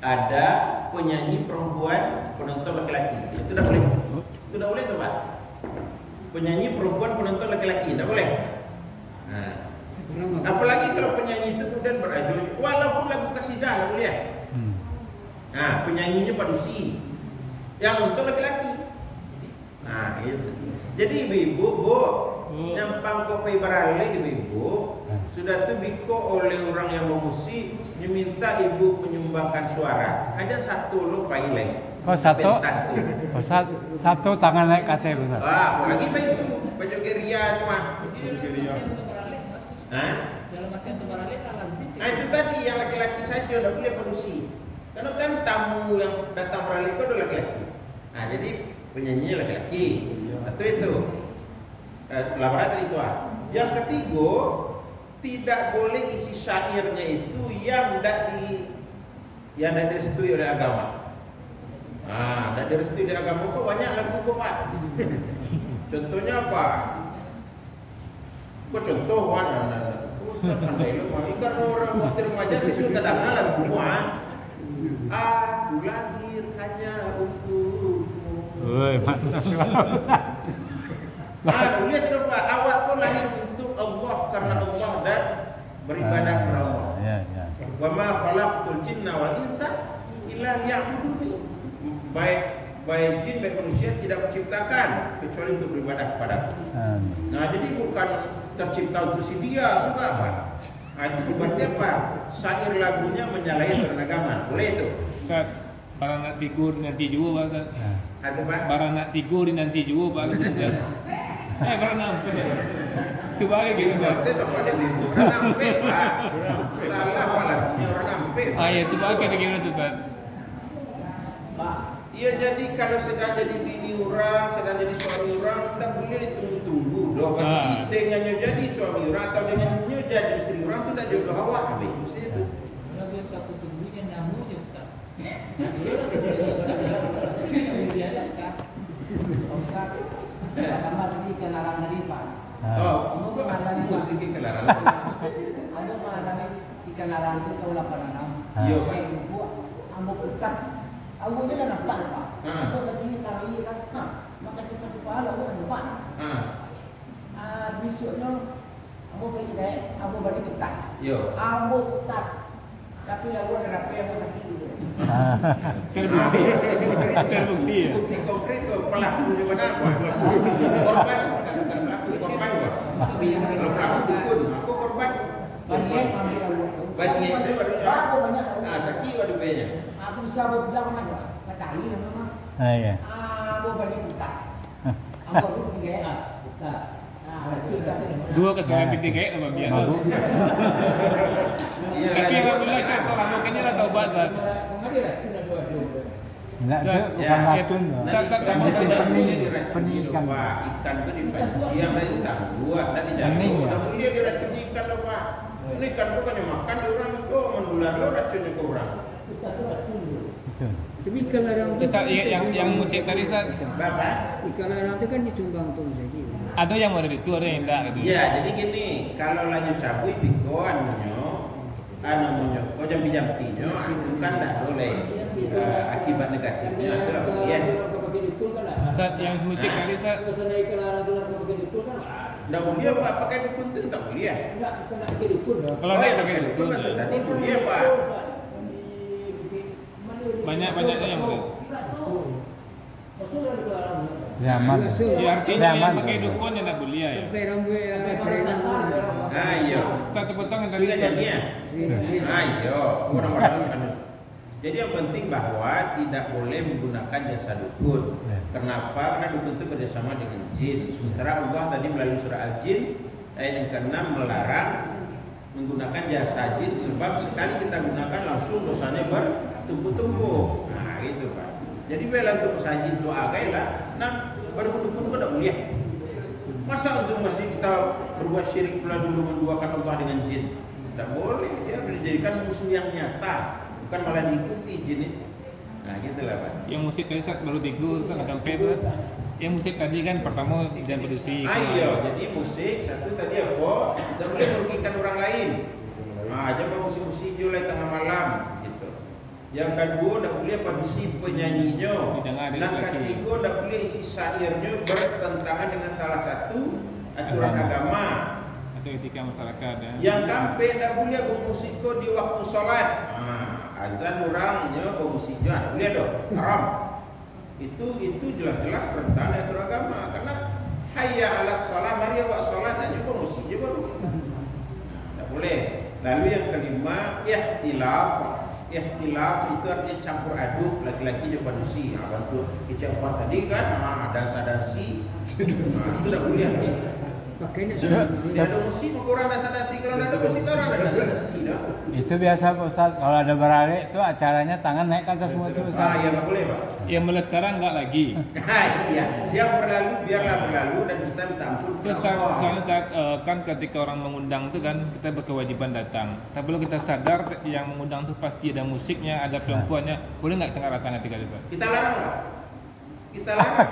ada penyanyi perempuan penonton laki-laki. Itu tidak boleh. Itu tidak boleh tuh Pak. Penyanyi perempuan penonton laki-laki tidak boleh. Nah, apalagi kalau penyanyi itu kemudian beraju, walaupun lagu kasidah tidak boleh. Nah, penyanyinya padusi, yang nonton laki-laki. Nah, itu. Jadi ibu-ibu, bu, nyampang kopi barale ibu-ibu, sudah tuh biko oleh orang yang memusik, meminta ibu menyumbangkan suara. Ada satu lupa ileng. Oh satu, Pentas tuh. oh, satu tangan naik kate besar. Apalagi itu baju geria itu mah. Hah? Dalam artian itu barale kan lazim. Nah itu tadi yang laki-laki saja tidak boleh padusi. Karena kan tamu yang datang barale itu adalah laki-laki. Nah jadi penyanyinya laki-laki. Satu itu. Laborator itu ah. Yang ketiga, tidak boleh isi syairnya itu yang tidak direstui oleh agama. Ah, tidak direstui oleh agama kok banyak lagu kok Pak. Contohnya apa? Kok contoh mana? Kan itu mah ikan orang motor remaja siswa tidak ngalah semua. Aku lahir hanya untukmu. Woi, mantap. Lihat tidak Pak, awak pun lahir untuk Allah karena Allah dan beribadah kepada Allah. Ya, ya. Wa ma khalaqtul jinna wal insa illa liya'budun. Baik jin baik manusia tidak menciptakan kecuali untuk beribadah kepada-Ku. Nah, jadi bukan tercipta untuk si dia, bukan Pak. Nah, itu berarti apa? Syair lagunya menyalahi aturan agama. Boleh itu? Ustaz, para nak tidur nanti juga Pak. Ada Pak? Para nak tidur nanti juga Pak. Para nak itu balik gitu Pak. Berarti sama ada ibu orang nampe Pak. Salah Pak lagunya orang nampe. Ya itu balik kira-kira tuh Pak. Iya jadi kalau sedang jadi bini orang, sedang jadi suami orang, tidak boleh ditunggu-tunggu. Doa berarti dengannya jadi suami orang atau dengannya jadi istri orang itu tidak jodoh awak. Apa itu sih itu? Kalau dia suka tunggunya nyamuk je Ustaz. Kemudian Ustaz. Ustaz. Kamar ini kelarang dari Pak. Oh, kok aku sedikit kelarang. Kamu mengalami ikan larang itu tahu lapangan kamu. Iya. Kamu kertas. Aku je dah nampak Pak. Aku tadi tarik kan. Maka cepat kepala aku dah nampak. Besoknya aku pergi kedai, aku balik kertas. Yo. Aku kertas. Tapi lagu ada rapi yang sakit dulu. Terbukti ya. Bukti konkret ke pelaku di mana apa? Korban, korban apa? Kalau pelaku dukun, aku korban. Banyak ambil lagu. Banyak saya baru. Aku banyak. Nah, sakit ada banyak. Aku bisa bilang mana? Kata ini memang. Ya. Aku balik kertas. Aku duduk di gaya kertas. Dua kesalahan penting kayak apa biasa. Tapi yang aku bilang contoh rambutnya lah taubat Ustaz. Enggak ada bukan racun. Penyikan. Ikan itu dipancing, yang lain tak buat dan dijaga. Namun dia diracun ikan loh Pak. Ini ikan bukannya makan di orang itu menular lo racunnya ke orang. Tapi ikan larang itu Ustaz yang musik tadi Ustaz. Bapak? ikan larang itu kan disumbang tuh saja. Ada yang model itu, ada yang enggak gitu. Ya, jadi gini, kalau lanjut cabui pikoan anunya, kau jampi-jampinya itu kan tak boleh akibat negatifnya itu lah kemudian. Ustaz yang musik tadi Ustaz. Kalau ikan larang itu nak pakai dukun kan? Tak boleh Pak, pakai dukun itu tak boleh. Enggak, bukan nak pakai dukun dah. Kalau Oh, dia ya, pakai dukun. betul tadi boleh Pak. Banyak yang model. Zaman. Ya artinya Zaman. yang pakai dukun yang tak boleh ya. Sampai rambut yang Ah iya. Ustaz terpotong yang tadi Sudah Ustaz. jadinya. Ah iya, orang-orang kan. Jadi yang penting bahwa tidak boleh menggunakan jasa dukun. Kenapa? Karena dukun itu bersama dengan jin. Sementara Allah tadi melalui surah Al-Jin ayat yang ke-6 melarang menggunakan jasa jin sebab sekali kita gunakan langsung dosanya bertumpuk-tumpuk. Nah, itu Pak. Jadi bela untuk usaha jin itu agailah. Nah, berdukun pun tidak boleh. Masa untuk masjid kita berbuat syirik pula dulu menduakan Allah dengan jin? Tidak boleh. Dia dijadikan musuh yang nyata. Bukan malah diikuti jin itu. Nah, gitulah Pak. Yang musik tadi Ustaz baru tiga Ustaz nak compare tu. Yang musik tadi kan pertama dan produksi. Iya, jadi musik satu tadi apa? Tidak boleh merugikan orang lain. Jangan musik-musik julai tengah malam gitu. Yang kedua, tidak boleh produksi penyanyinya. Dan ketiga, tidak boleh isi syairnya bertentangan dengan salah satu aturan agama atau etika masyarakat. Yang keempat, tidak boleh bermusik di waktu solat. Azan orangnya bermusiknya tidak boleh dong, haram. Itu jelas-jelas perintah aturan agama. Karena hayya 'alas shalah, mari awak solat hanya bermusik je baru. Tidak boleh. Lalu yang kelima, ikhtilat. Ikhtilat itu artinya campur aduk laki-laki dan manusia. Bantu kecapaan tadi kan, dansa-dansi. Itu tidak boleh. Pakainya Dia ada musik, maka orang dansa-dansi. Kalau tidak ada musik, orang ada dansa-dansi dah. Itu biasa Pak Ustaz, kalau ada baralik itu acaranya tangan naik ke atas semua itu Ustaz. Ya nggak boleh Pak. Yang mulai sekarang enggak lagi. Iya, yang berlalu biarlah berlalu dan kita minta ampun. Terus soalnya kan ketika orang mengundang tu kan kita berkewajiban datang. Tapi kalau kita sadar yang mengundang tu pasti ada musiknya, ada perempuannya, boleh nggak kita datang nanti kali Pak? Kita larang Pak. Kita larang.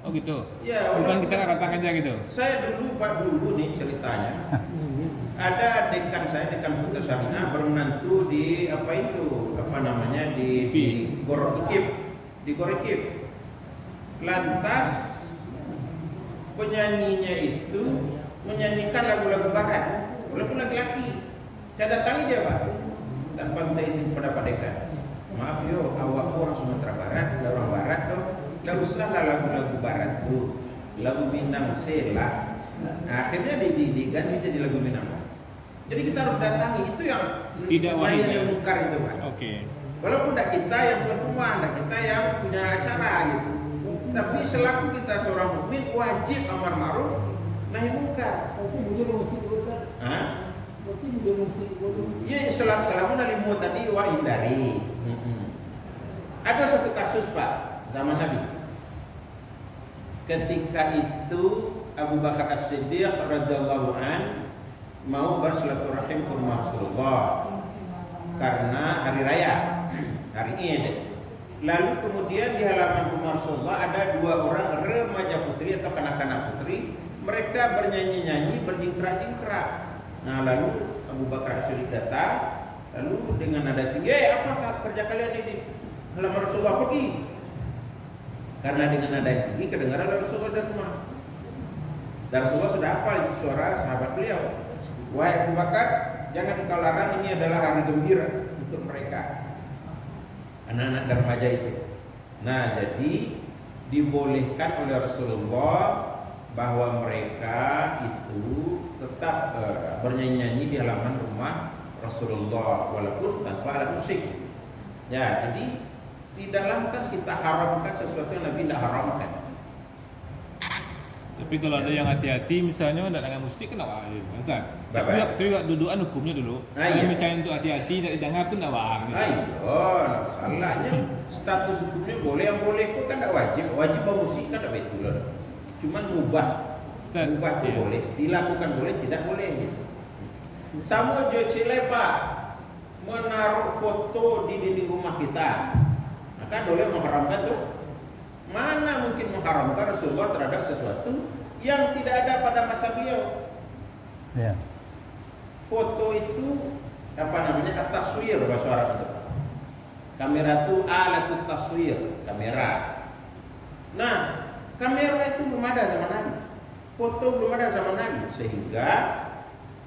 Oh gitu. Ya, bukan kita nggak datang aja gitu. Saya dulu nih ceritanya. Ada dekan saya, dekan Putra Syariah bermenantu di di Gorikip. Lantas penyanyinya itu menyanyikan lagu-lagu barat, walaupun laki-laki. Saya datangi dia Pak, tanpa minta izin kepada Pak Dekan. Maaf yo, awak orang Sumatera Barat, orang Barat tuh, tidak usahlah lagu-lagu Barat tuh, lagu Minang Sela. Akhirnya diganti jadi lagu Minang. Jadi kita harus datangi, itu yang tidak wajib yang mungkar itu Pak. Oke. Walaupun tidak kita yang tuan rumah, tidak kita yang punya acara gitu. Tapi selaku kita seorang mukmin wajib amar ma'ruf nahi mungkar. Berarti boleh musik bukan? Berarti boleh musik bukan? Iya, selama nalimu tadi wa hindari. Ada satu kasus Pak, zaman Nabi. Ketika itu Abu Bakar As-Siddiq radhiyallahu an mau bersilaturahim ke rumah Rasulullah karena hari raya, hari Id. Lalu kemudian di halaman rumah Rasulullah ada dua orang remaja putri atau kanak-kanak putri. Mereka bernyanyi-nyanyi, berjingkrak-jingkrak. Nah lalu Abu Bakar As-Siddiq datang, lalu dengan nada tinggi, apakah kerja kalian ini? Halaman Rasulullah pergi. Karena dengan nada tinggi kedengaran Rasulullah dari rumah. Dan Rasulullah sudah hafal itu suara sahabat beliau. Wahai Abu Bakar, jangan engkau larang, ini adalah hari gembira untuk mereka, anak-anak dan remaja itu. Nah, jadi dibolehkan oleh Rasulullah bahwa mereka itu tetap bernyanyi-nyanyi di halaman rumah Rasulullah walaupun tanpa alat musik. Ya, jadi tidak lantas kita haramkan sesuatu yang Nabi tidak haramkan. Tapi kalau ada yang hati-hati misalnya tidak dengan musik kena wajib, Ustaz. Tapi dudukan hukumnya dulu. Kalau misalnya untuk hati-hati tidak didengar pun tidak wajib. Salahnya status hukumnya boleh, yang boleh kok kan tidak wajib. Wajib bermusik kan tidak betul. Cuman mubah itu boleh, dilakukan boleh, tidak boleh gitu. Sama jo cile Pak, menaruh foto di dinding rumah kita, maka boleh mengharamkan tuh. Mana mungkin mengharamkan Rasulullah terhadap sesuatu yang tidak ada pada masa beliau. Ya. Foto itu at-taswir bahasa Arab itu. Kamera itu alatut taswir, kamera. Nah, kamera itu belum ada zaman Nabi. Foto belum ada zaman Nabi, sehingga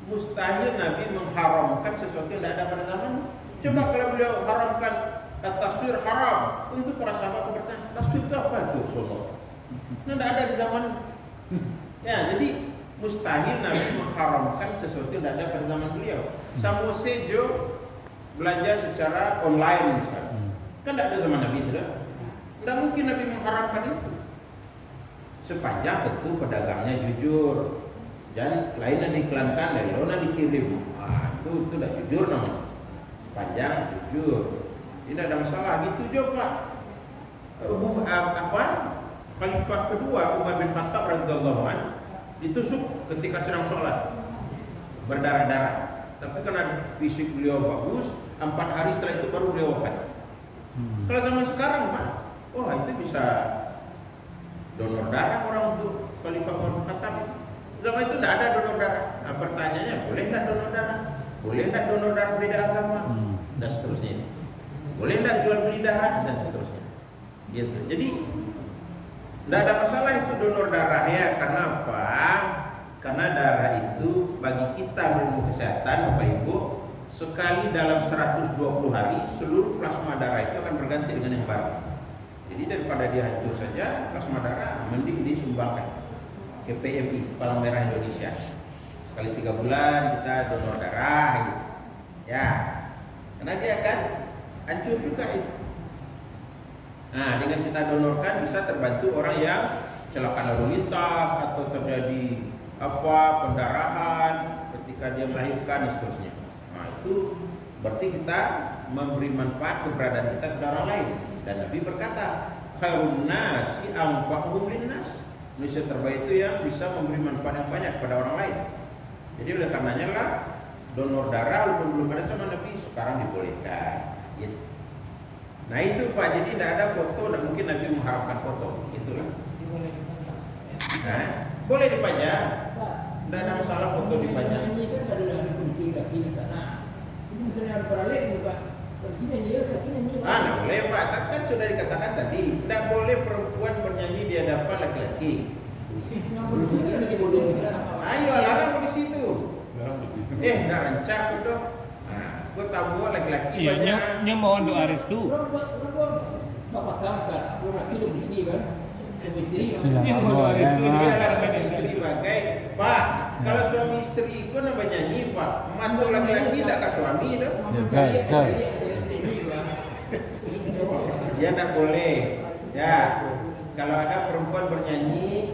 mustahil Nabi mengharamkan sesuatu yang tidak ada pada zaman. Coba kalau beliau haramkan taswir haram, untuk para sahabat bertanya, taswir itu apa itu Rasulullah? Ini tidak ada di zaman. Ya, jadi mustahil Nabi mengharamkan sesuatu yang tidak ada pada zaman beliau. Sama sejo belanja secara online misalnya, kan tidak ada zaman Nabi itu. Tidak mungkin Nabi mengharamkan itu. Sepanjang tentu pedagangnya jujur, dan lainnya diiklankan, lainnya dikirim. Itu tidak jujur namanya. Sepanjang jujur. Tidak ada masalah gitu juga Pak. Khalifah kedua Umar bin Khattab radhiyallahu anhu ditusuk ketika sedang sholat, berdarah-darah. Tapi karena fisik beliau bagus, 4 hari setelah itu baru beliau wafat. Kalau zaman sekarang Pak, wah itu bisa donor darah orang untuk Khalifah Umar bin Khattab. Zaman itu tidak ada donor darah. Nah, pertanyaannya, boleh tidak donor darah? Boleh tidak donor darah beda agama? Dan seterusnya. Boleh tidak jual beli darah? Dan seterusnya. Gitu. Jadi tidak ada masalah itu donor darah ya. Karena apa? Karena darah itu bagi kita ilmu kesehatan Bapak Ibu, sekali dalam 120 hari seluruh plasma darah itu akan berganti dengan yang baru. Jadi daripada dia hancur saja plasma darah, mending disumbangkan ke PMI, Palang Merah Indonesia. Sekali 3 bulan kita donor darah gitu. Ya. Karena dia akan hancur juga itu. Nah, dengan kita donorkan bisa terbantu orang yang kecelakaan lalu lintas atau terjadi pendarahan ketika dia melahirkan dan seterusnya. Nah, itu berarti kita memberi manfaat keberadaan kita kepada orang lain. Dan Nabi berkata, khairun nasi anfa'uhum linnas. Manusia terbaik itu yang bisa memberi manfaat yang banyak kepada orang lain. Jadi oleh karenanya lah donor darah belum ada sama Nabi, sekarang dibolehkan. Gitu. Nah itu Pak, jadi tidak ada foto, tidak mungkin Nabi mengharapkan foto, itulah. Nah, boleh dipajang, tidak ada masalah foto dipajang. Ini kan ada kunci kaki di sana. Ini misalnya ada paralel Pak. Tidak boleh Pak, kan sudah dikatakan tadi, tidak boleh perempuan bernyanyi di hadapan laki-laki. Ayo larang di situ. Dah rancak dong. Gua tahu laki-laki banyak. Nya mohon doa restu. Bapak sangka, laki itu mesti kan. Istri. Ini mohon doa restu. Dia suami istri bagai Pak. Kalau suami istri itu nama nyanyi Pak. Mantu laki-laki tidak ke suami dong. Dia tidak boleh. Ya. Kalau ada perempuan bernyanyi,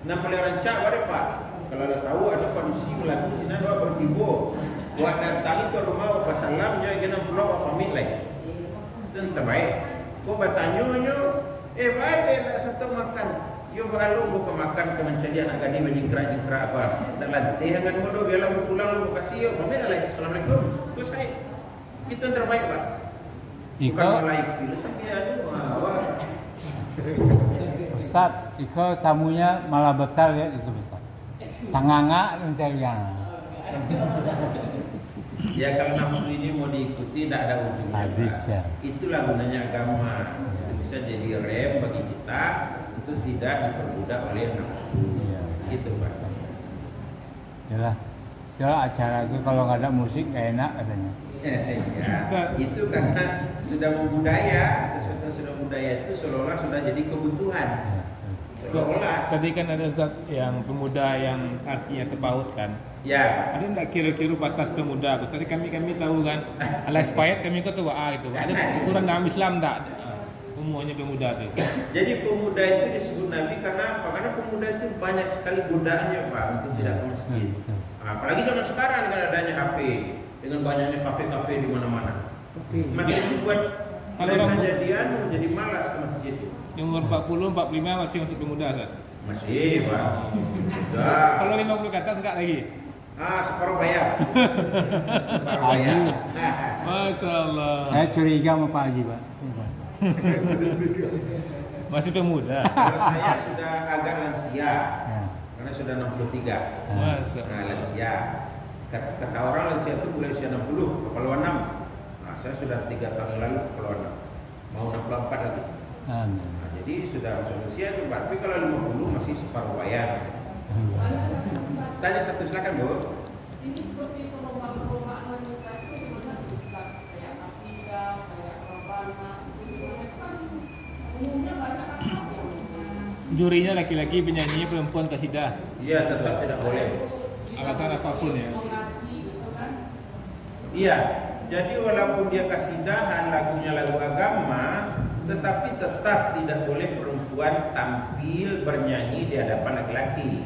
nah boleh rancak bare Pak. Kalau ada tahu ada kondisi melaku sini doa bertibo. Buat datang itu rumah Bapak salamnya kena pulau Bapak pamit lagi. Itu terbaik. Kau bertanya bade nak satu makan. Yo balu buka makan ke mencari anak gadis menjingkrak-jingkrak apa. Dan lantai dengan modo biarlah pulang lu kasih yo pamit lagi. Assalamualaikum. Selesai. Itu yang terbaik Pak. Bukan malaik itu sampai Ustaz, Iko tamunya malah betal ya itu Ustaz. Tanganga mencarian. Ya kalau nafsu ini mau diikuti tidak ada ujungnya. Habis ya. Itulah gunanya agama. Bisa jadi rem bagi kita itu tidak diperbudak oleh nafsu. Iya. Gitu Pak. Yalah. Ya acara itu kalau nggak ada musik nggak enak katanya. Ya, itu karena sudah membudaya, sesuatu sudah budaya itu seolah-olah sudah jadi kebutuhan. Seolah-olah. Tadi kan ada Ustaz yang pemuda yang artinya terpaut kan. Ya. Ada enggak kira-kira batas pemuda? Tadi kami tahu kan. Alias payat kami kata itu. Ada ukuran dalam Islam enggak? Umumnya pemuda itu. Jadi pemuda itu disebut Nabi karena apa? Karena pemuda itu banyak sekali godaannya Pak untuk tidak ke masjid. Apalagi zaman sekarang dengan adanya HP, dengan banyaknya kafe-kafe di mana-mana. Makin membuat mereka jadi malas ke masjid. Umur 40, 45 masih pemuda kan? Masih Pak. Sudah. Kalau 50 ke atas enggak lagi? Separuh bayar. Separuh bayar. Masya Allah. Saya curiga sama Pak Haji Pak. Masih pemuda. Saya sudah agak lansia. Ya. Karena sudah 63. Masya Allah. Lansia. Kata orang lansia itu mulai usia 60, keperluan 6. Saya sudah 3 tahun lalu keperluan 6. Mau 64 lagi. Amin. Jadi sudah masuk usia itu, tapi kalau 50 masih separuh bayar. Tanya satu silakan Bu. Ini seperti perubahan wanita itu sebenarnya kayak kasidah, kayak rebana, kan umumnya banyak yang Jurinya laki-laki, penyanyi perempuan kasidah. Iya, tetap tidak boleh. Alasan apapun ya. Iya, jadi walaupun dia kasidahan lagunya lagu agama, tetapi tetap tidak boleh perempuan tampil bernyanyi di hadapan laki-laki.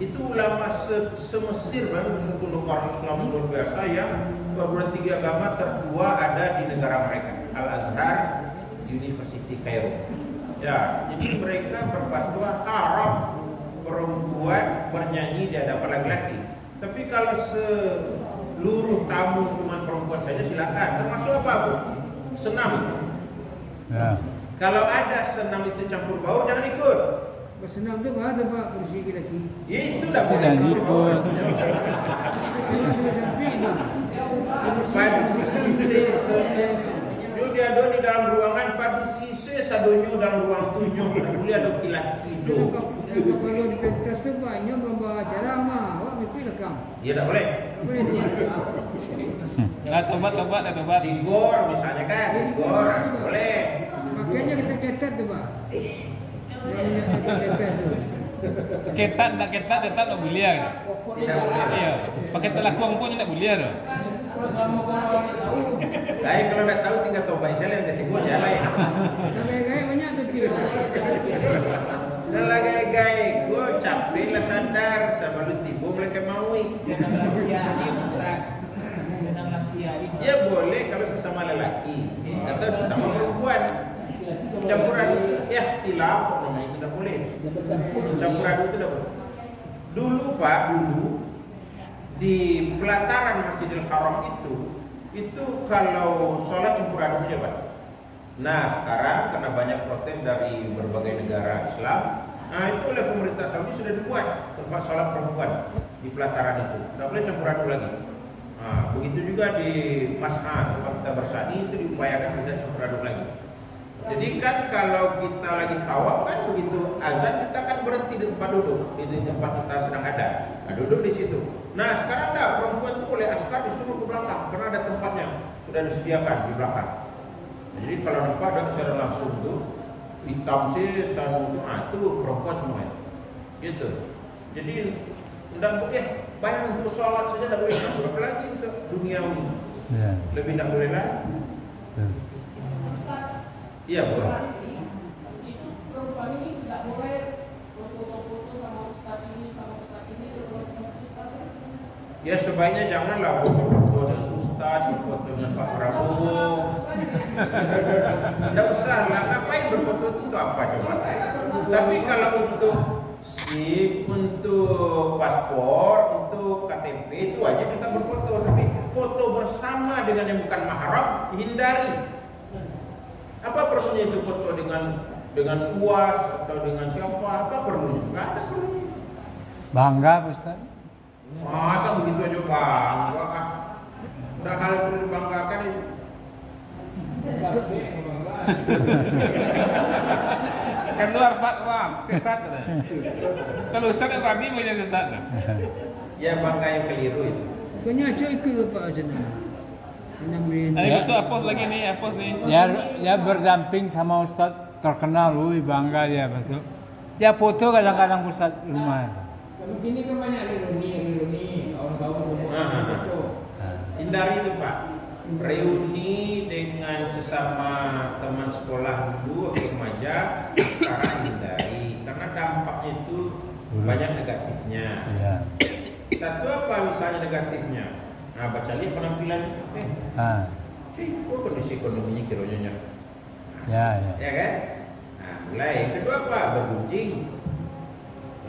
Itu ulama se-Mesir banget suatu negara Islam luar biasa yang perguruan tinggi agama tertua ada di negara mereka, Al-Azhar University Cairo. Ya, jadi mereka berfatwa haram perempuan bernyanyi di hadapan laki-laki. Tapi kalau seluruh tamu cuma perempuan saja silakan. Termasuk apa Bu? Senam. Ya. Kalau ada senam itu campur baur, jangan ikut. Bersenam tu ada Pak kursi lagi. Ya itu dah boleh Jangan campur baur. ikut. Padu sise dia ada di dalam ruangan, padu sise sadonyo dalam ruang tunyo. Tak boleh ada kilat hidup. Kalau di pentas sebanyak membawa acara mah, awak mesti rekam. Ya tak boleh. Boleh tu. Lah tobat dah tobat. Di gor misalnya kan, di gor boleh. Makanya kita ketat tu Pak. Yang ketat tu. Ketat tetap tak boleh. Tidak boleh. Iya. Pakai telakung pun tak boleh dah. Saya kalau tak tahu tinggal tobat saya yang ketiga ya lain. Gaya-gaya banyak tu kira. Dan lagi gue capek lah sadar sama lu tiba mereka maui. Ya boleh kalau sesama lelaki atau sesama perempuan. Campuran itu ikhtilaf namanya itu tidak boleh. Campuran itu tidak boleh. Dulu Pak, di pelataran Masjidil Haram itu kalau sholat campur aduk aja Pak. Nah sekarang karena banyak protes dari berbagai negara Islam, nah itu oleh pemerintah Saudi sudah dibuat tempat sholat perempuan di pelataran itu, tidak boleh campur aduk lagi. Nah, begitu juga di Mas'ad tempat kita bersani itu diupayakan tidak campur aduk lagi. Jadi kan kalau kita lagi tawaf kan begitu azan kita kan berhenti di tempat duduk, di tempat kita sedang ada. Nah, duduk di situ. Nah sekarang dah perempuan itu boleh askar disuruh ke belakang karena ada tempatnya sudah disediakan di belakang. Jadi kalau nampak ada secara langsung tuh hitam sih, itu perempuan semuanya. Gitu. Jadi tidak boleh bayang untuk sholat saja tidak boleh campur, apalagi untuk duniawi. Ya. Lebih tidak boleh lah. Iya boleh. Itu perempuan ini tidak boleh foto-foto sama ustaz ini Ya sebaiknya janganlah foto dengan ustaz, foto dengan Pak Prabowo. Tidak usah lah, ngapain berfoto itu untuk apa coba? Tapi kalau untuk SIM, untuk paspor, untuk KTP itu aja kita berfoto. Tapi foto bersama dengan yang bukan mahram dihindari. Apa perlunya itu foto dengan UAS atau dengan siapa? Apa perlunya? Tidak ada perlunya. Bangga Ustaz. Masa begitu aja bangga? Udah hal perlu dibanggakan itu. Kan luar fatwa, sesat dah. Kalau ustaz yang tadi punya sesat dah. Ya bangga yang keliru itu. Kanya cok ke Pak Jenah. Ini besok apos lagi nih, apos nih. Ya berdamping sama Ustaz terkenal, bangga dia betul. Dia foto kadang-kadang Ustaz rumah. Kalau gini kan banyak reuni, kawan-kawan semua foto. Hindari itu Pak. Reuni dengan sesama teman sekolah dulu atau remaja sekarang hindari karena dampaknya itu banyak negatifnya. Ya. Satu apa misalnya negatifnya? Nah baca lihat penampilan kondisi ekonominya kiranya. Ya. Ya kan? Nah, mulai kedua apa? Bergunjing.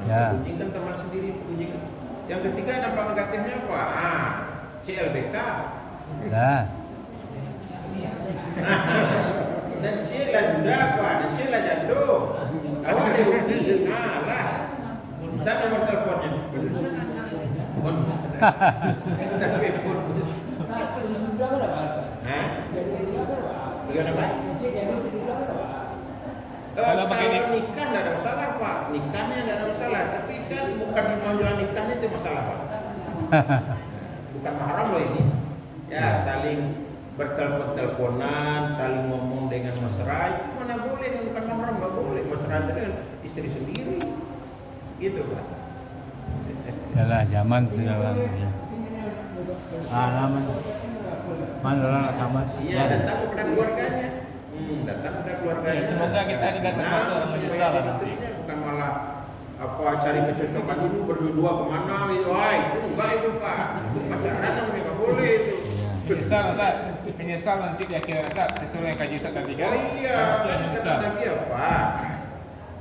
Nah, bergunjing kan teman sendiri bergunjing. Yang ketiga dampak negatifnya apa? CLBK. Ya. Dan cila juga apa? Dan cila jatuh. Awak reuni. Lah. Minta nomor teleponnya. Bonus. Dan bonus. Bagaimana Pak? Kalau nikah tidak ada masalah Pak. Nikahnya tidak ada masalah. Tapi kan bukan panggilan nikahnya itu masalah Pak. Bukan mahram loh ini. Ya saling bertelepon-teleponan, saling ngomong dengan mesra itu mana boleh, dengan bukan mahram nggak boleh. Mesra itu dengan istri sendiri. Gitu Pak. Yalah zaman sekarang. Zaman. Mana orang rekaman? Iya, datang kepada keluarganya. Datang kepada keluarganya. Ya, semoga kita tidak termasuk orang menyesal lah nanti. Istrinya bukan malah apa cari kecocokan dulu berdua kemana gitu. Itu enggak itu Pak. Itu pacaran namanya nggak boleh itu. Menyesal tak? Menyesal nanti di akhir tak? Sesuai yang kaji Ustaz tadi kan? Oh iya, kan kata Nabi apa?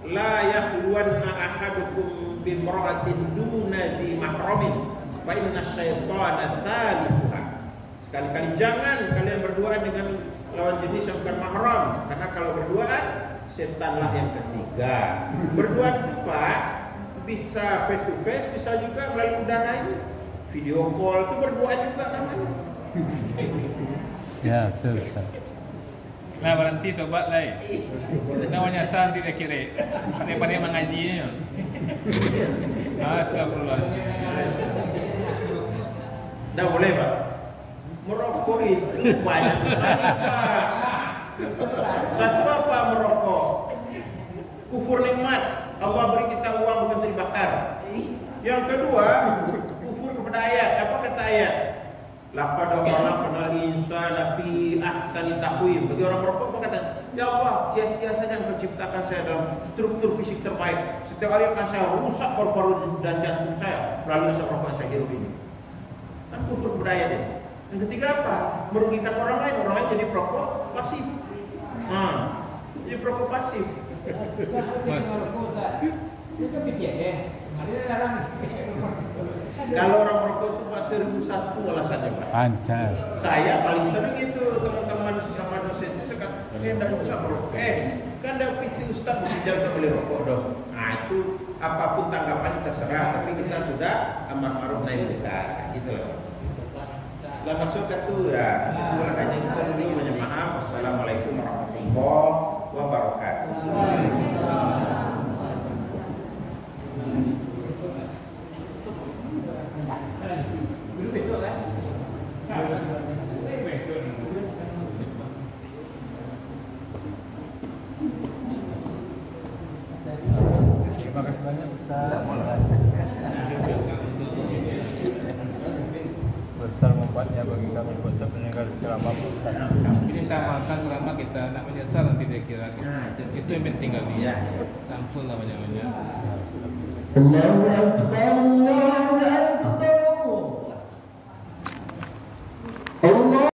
La yakhluwanna ahadukum bimra'atin duna di mahramin fa inna syaitana thalithuha. Sekali-kali jangan kalian berduaan dengan lawan jenis yang bukan mahram. Karena kalau berduaan, setanlah yang ketiga. Berduaan itu Pak, bisa face to face, bisa juga melalui udara ini. Video call itu berduaan juga namanya. Ya, betul. Nah berhenti tobat lah. Namanya sah tidak kira. Pandai-pandai mengajinya. Astagfirullah. Dah boleh Pak. Merokok itu banyak sekali Pak. Satu apa merokok? Kufur nikmat. Allah beri kita uang bukan dibakar. Yang kedua, kufur kepada ayat. Apa kata ayat? Laqad khalaqnal insana fi ahsani taqwim. Bagi orang merokok apa kata? Ya Allah, sia-sia saja menciptakan saya dalam struktur fisik terbaik. Setiap hari akan saya rusak paru-paru dan jantung saya melalui asap rokok yang saya hirup ini. Kan kufur kepada ayat ini. Yang ketiga apa? Merugikan orang lain jadi perokok pasif. Jadi perokok pasif. Itu kan pikir ya. Ada larang. Kalau orang merokok itu Pak 1001 alasannya Pak. Pancar. Saya paling sering itu teman-teman sesama dosen itu saya kata, tidak usah merokok. Kan ada PT Ustaz menjaga boleh rokok dong. Nah itu apapun tanggapannya terserah, tapi kita sudah amar ma'ruf nahi munkar, gitu loh. Lah masuk ke tu ya. Semoga aja kita dulu banyak maaf. Wassalamualaikum warahmatullahi wabarakatuh. Dulu besok kan? Terima kasih banyak Ustaz. Besar manfaatnya bagi kami Ustaz pendengar ceramah Ustaz. Kita makan selama kita nak menyesal nanti dia kira. Itu yang penting kali. Ya. Sampul namanya. Allahu Akbar, Allahu Akbar. Allah